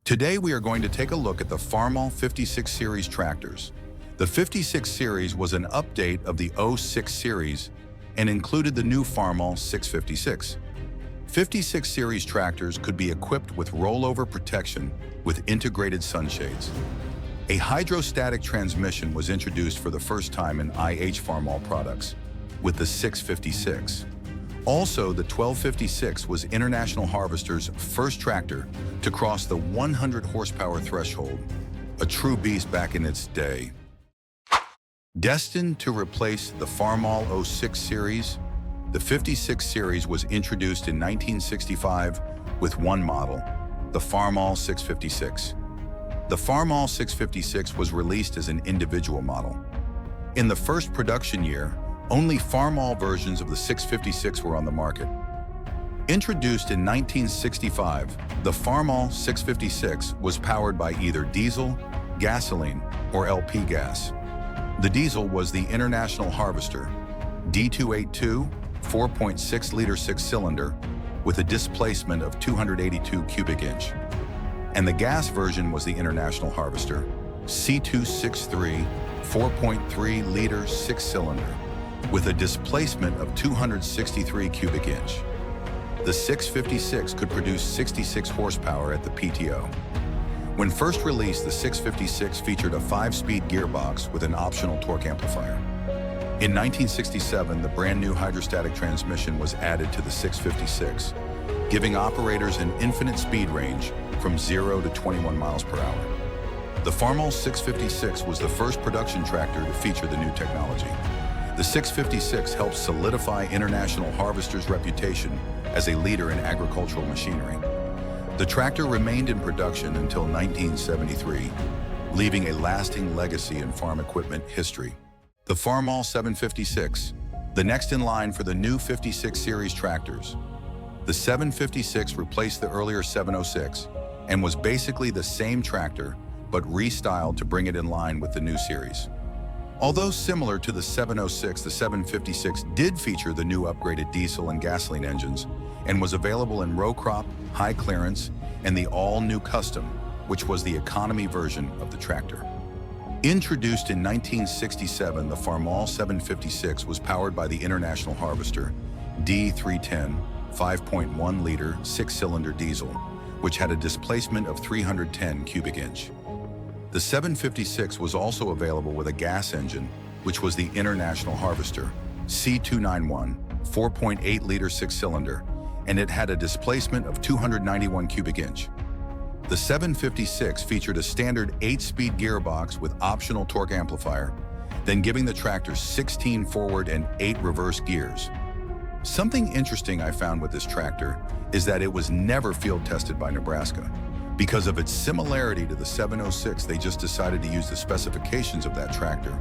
Today we are going to take a look at the Farmall 56 series tractors. The 56 series was an update of the 06 series and included the new Farmall 656. 56 series tractors could be equipped with rollover protection with integrated sunshades. A hydrostatic transmission was introduced for the first time in IH Farmall products with the 656. Also, the 1256 was International Harvester's first tractor to cross the 100 horsepower threshold, a true beast back in its day. Destined to replace the Farmall 06 series, the 56 series was introduced in 1965 with one model, the Farmall 656. The Farmall 656 was released as an individual model. In the first production year, only Farmall versions of the 656 were on the market. Introduced in 1965, the Farmall 656 was powered by either diesel, gasoline, or LP gas. The diesel was the International Harvester D282 4.6-liter 6-cylinder with a displacement of 282 cubic inch. And the gas version was the International Harvester C263 4.3-liter 6-cylinder with a displacement of 263 cubic inch. The 656 could produce 66 horsepower at the PTO. When first released, the 656 featured a 5-speed gearbox with an optional torque amplifier. In 1967, the brand new hydrostatic transmission was added to the 656, giving operators an infinite speed range from 0 to 21 miles per hour. The Farmall 656 was the first production tractor to feature the new technology. The 656 helped solidify International Harvester's reputation as a leader in agricultural machinery. The tractor remained in production until 1973, leaving a lasting legacy in farm equipment history. The Farmall 756, the next in line for the new 56 series tractors. The 756 replaced the earlier 706 and was basically the same tractor, but restyled to bring it in line with the new series. Although similar to the 706, the 756 did feature the new upgraded diesel and gasoline engines and was available in row crop, high clearance, and the all-new custom, which was the economy version of the tractor. Introduced in 1967, the Farmall 756 was powered by the International Harvester D310 5.1-liter 6-cylinder diesel, which had a displacement of 310 cubic inch. The 756 was also available with a gas engine, which was the International Harvester C291 4.8-liter 6-cylinder, and it had a displacement of 291 cubic inch. The 756 featured a standard 8-speed gearbox with optional torque amplifier, then giving the tractor 16 forward and 8 reverse gears. Something interesting I found with this tractor is that it was never field tested by Nebraska. Because of its similarity to the 706, they just decided to use the specifications of that tractor,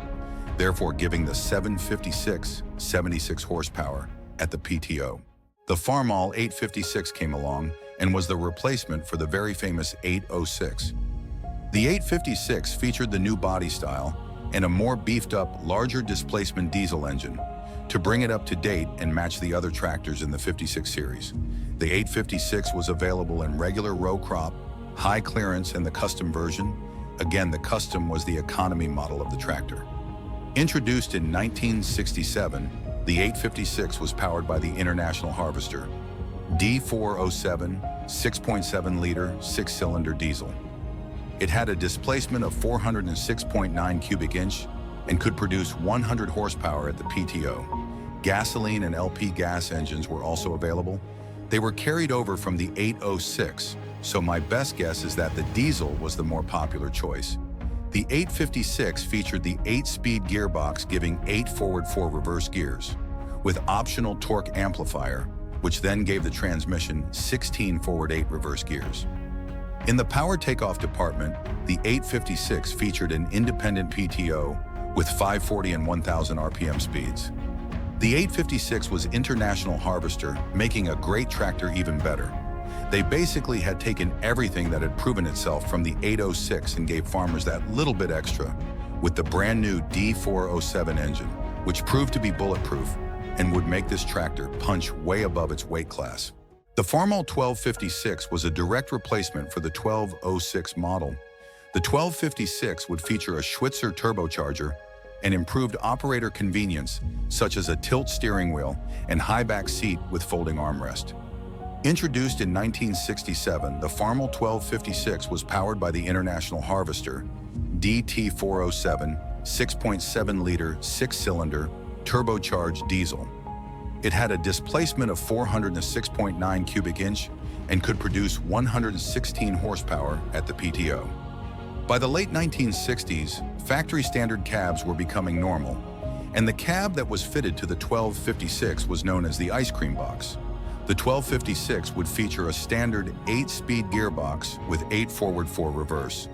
therefore giving the 756 76 horsepower at the PTO. The Farmall 856 came along and was the replacement for the very famous 806. The 856 featured the new body style and a more beefed-up, larger displacement diesel engine to bring it up to date and match the other tractors in the 56 series. The 856 was available in regular row crop, high clearance, and the custom version. Again, the custom was the economy model of the tractor. Introduced in 1967, the 856 was powered by the International Harvester D407 6.7-liter 6-cylinder diesel. It had a displacement of 406.9 cubic inch and could produce 100 horsepower at the PTO. Gasoline and LP gas engines were also available. They were carried over from the 806, so my best guess is that the diesel was the more popular choice. The 856 featured the 8-speed gearbox giving 8 forward 4 reverse gears, with optional torque amplifier, which then gave the transmission 16 forward 8 reverse gears. In the power takeoff department, the 856 featured an independent PTO with 540 and 1000 RPM speeds. The 856 was International Harvester, making a great tractor even better. They basically had taken everything that had proven itself from the 806 and gave farmers that little bit extra with the brand new D407 engine, which proved to be bulletproof and would make this tractor punch way above its weight class. The Farmall 1256 was a direct replacement for the 1206 model. The 1256 would feature a Schwitzer turbocharger and improved operator convenience, such as a tilt steering wheel and high-back seat with folding armrest. Introduced in 1967, the Farmall 1256 was powered by the International Harvester DT407 6.7-liter 6-cylinder turbocharged diesel. It had a displacement of 406.9 cubic inch and could produce 116 horsepower at the PTO. By the late 1960s, factory standard cabs were becoming normal, and the cab that was fitted to the 1256 was known as the ice cream box. The 1256 would feature a standard 8-speed gearbox with 8 forward, 4 reverse.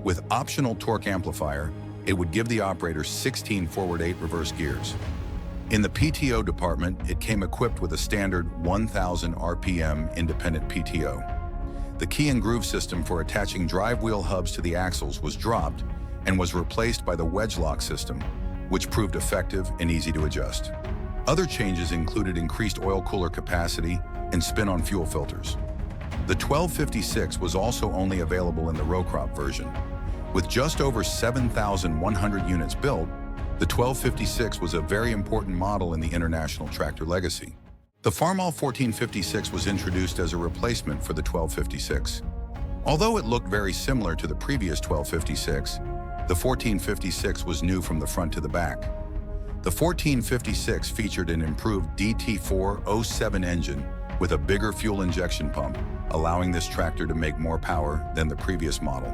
With optional torque amplifier, it would give the operator 16 forward, 8 reverse gears. In the PTO department, it came equipped with a standard 1,000 RPM independent PTO. The key and groove system for attaching drive wheel hubs to the axles was dropped and was replaced by the wedge lock system, which proved effective and easy to adjust. Other changes included increased oil cooler capacity and spin-on fuel filters. The 1256 was also only available in the row crop version. With just over 7,100 units built, the 1256 was a very important model in the international tractor legacy. The Farmall 1456 was introduced as a replacement for the 1256. Although it looked very similar to the previous 1256, the 1456 was new from the front to the back. The 1456 featured an improved DT407 engine with a bigger fuel injection pump, allowing this tractor to make more power than the previous model.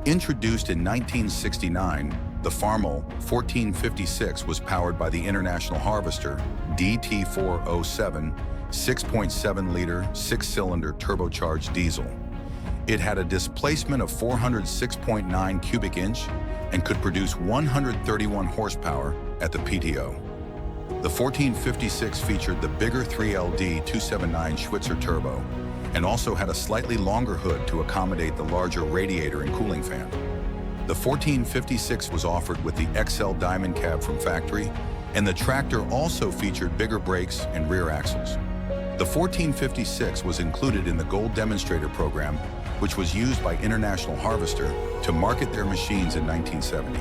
Introduced in 1969, the Farmall 1456 was powered by the International Harvester DT407 6.7-liter 6-cylinder turbocharged diesel. It had a displacement of 406.9 cubic inch and could produce 131 horsepower at the PTO. The 1456 featured the bigger 3LD 279 Schwitzer turbo and also had a slightly longer hood to accommodate the larger radiator and cooling fan. The 1456 was offered with the XL Diamond cab from factory, and the tractor also featured bigger brakes and rear axles. The 1456 was included in the Gold Demonstrator program, which was used by International Harvester to market their machines in 1970.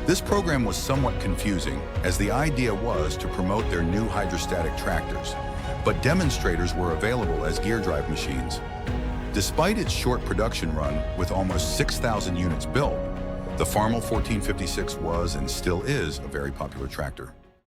This program was somewhat confusing, as the idea was to promote their new hydrostatic tractors, but demonstrators were available as gear drive machines. Despite its short production run with almost 6,000 units built, the Farmall 1456 was and still is a very popular tractor.